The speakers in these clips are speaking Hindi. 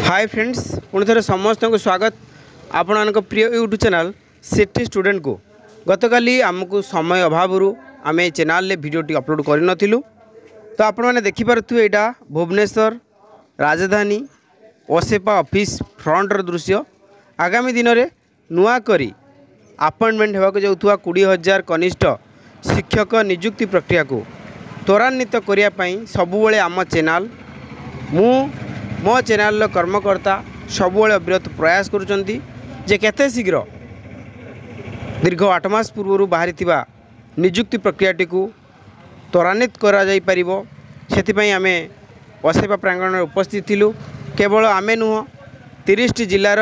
हाय फ्रेंड्स पुणी थे समस्त को स्वागत आपण प्रिय यूट्यूब चैनल सिटी स्टूडेंट को गतकाली आमको समय अभाव आम चैनल भिडियोटी अपलोड कर तो आपण मैंने देखिपे यहाँ भुवनेश्वर राजधानी ओसेपा ऑफिस फ्रंटर दृश्य आगामी दिन में नुआ करी अपॉइंटमेंट होगा जाऊँ 20,000 कनिष्ठ शिक्षक नियुक्ति प्रक्रिया को त्वरान्वित करने सबुबले आम चैनल मो चैनल कर्मकर्ता सबुबले अविरत प्रयास करुचंती जे केते शीघ्र दीर्घ 8 मास पूर्व बाहरी नियुक्ति प्रक्रियाटी को त्वरान्वित करा जाई परिबो सेथिपई आमे ओसेपा प्रांगण में उपस्थित थिलु। केवल आमे नुह 30 जिलार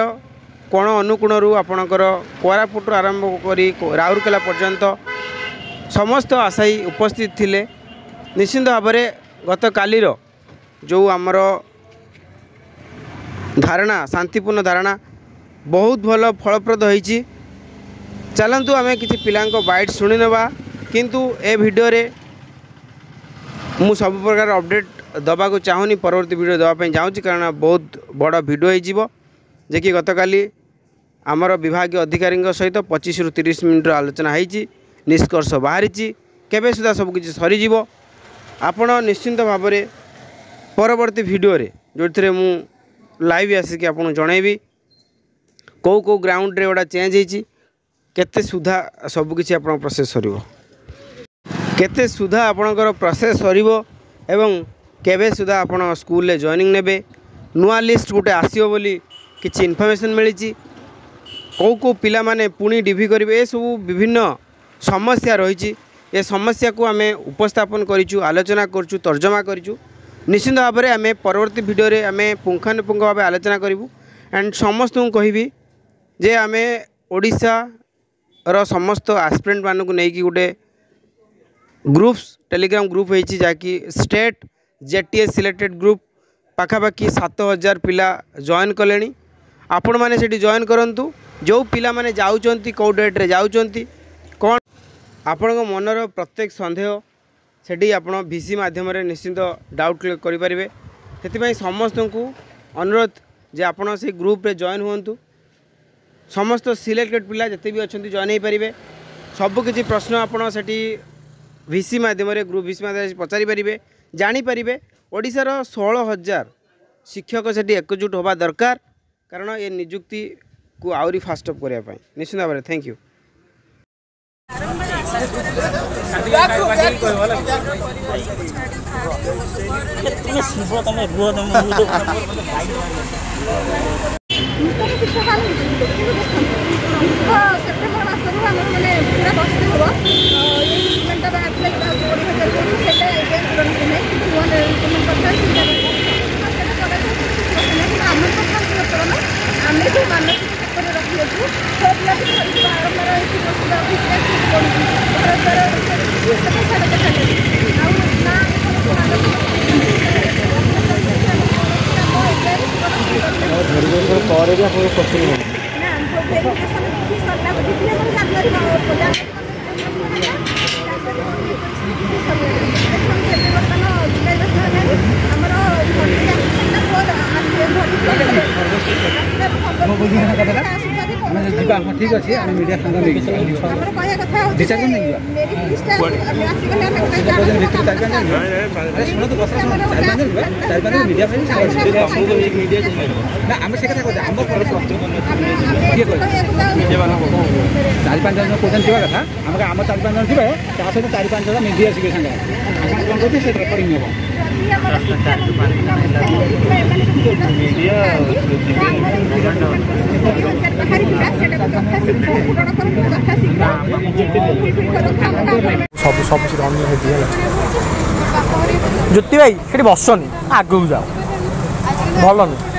कोण अनुकोणरू आपणकर कोरापुट आरंभ करी राउरकेला पर्यंत समस्त आशायी उपस्थित थिले। निश्चिंत भाव में गत कालीर जो आमर धारणा शांतिपूर्ण धारणा बहुत भल फलप्रद होईची। चलतु आमे किसी पिलांको बाइट शुणी नवा किंतु ए वीडियो रे मु सब प्रकार अपडेट दबा को चाहूनी परवर्ती वीडियो दवाई चाहूँगी कारण बहुत बड़ वीडियो हो जे कि गतकाली आमर विभाग अधिकारी सहित 25 ରୁ 30 मिनट आलोचना होती निष्कर्ष बाहरी केबे सुधा सबकि सरीज आपण निश्चिंत भाव में परवर्ती वीडियो रे जो थे मु लाइव आसिक आपन जनइबी कौ कौ ग्राउंड रे गोटा चेंज होती केते सुधा सबकि आप प्रोसेस सर केते सुधा आपणकर प्रोसेस सर एवं केबे सुधा आपण स्कूल रे जॉइनिंग नेबे नुआ लिस्ट गोटे आसीबो बोली किछि इनफॉरमेशन मिली कौ कौ पिला माने पुणी डिभी करेंगे ये सब विभिन्न समस्या रही ये समस्या को आम उपस्थापन करूँ आलोचना करूँ तर्जमा करूँ। निश्चित भाव में आम परवर्ती वीडियो रे आम पुंखानुपुंख भाव आलोचना करूँ एंड समस्त को कहबी जे आम ओडिशा रो समस्त एस्पिरेंट मानक नहीं गोटे ग्रुप्स टेलीग्राम ग्रुप होती जहाँकि स्टेट जेटीएस सिलेक्टेड ग्रुप पाखापाखि 7,000 पिला जॉइन कले। आपण मैंने से जॉइन करूँ जो पिला माने जाउचंती कौ डेट रे जाउचंती कौन आपण मनर प्रत्येक सन्देह सेठी आपण भिसी माध्यम निश्चिंत डाउट क्लियर करें से समस्त को अनुरोध जे आपण से ग्रुप रे जॉइन हुंतु समस्त सिलेक्टेड पिला जिते भी अच्छा जॉइन हो पारे सबकि प्रश्न आपड़ से भिसी माध्यम ग्रुप भिसी माध्यम पचारि पारे जानीपारे ओडिशार 16,000 शिक्षक से एकजुट होगा दरकार कारण ये नियुक्ति को आउरी फास्ट अप करने निश्चित भाव में थैंक यू। ठीक अच्छे मीडिया आम से कथा आम 4-5 जन क्वेश्चन थी कथा आम 4-5 जन थे सहित 4-5 जन मीडिया आसवे सागर कौन कहते हैं रेकर्डिंग ज्योति भाई ये बसनी आगू जाओ भल नहीं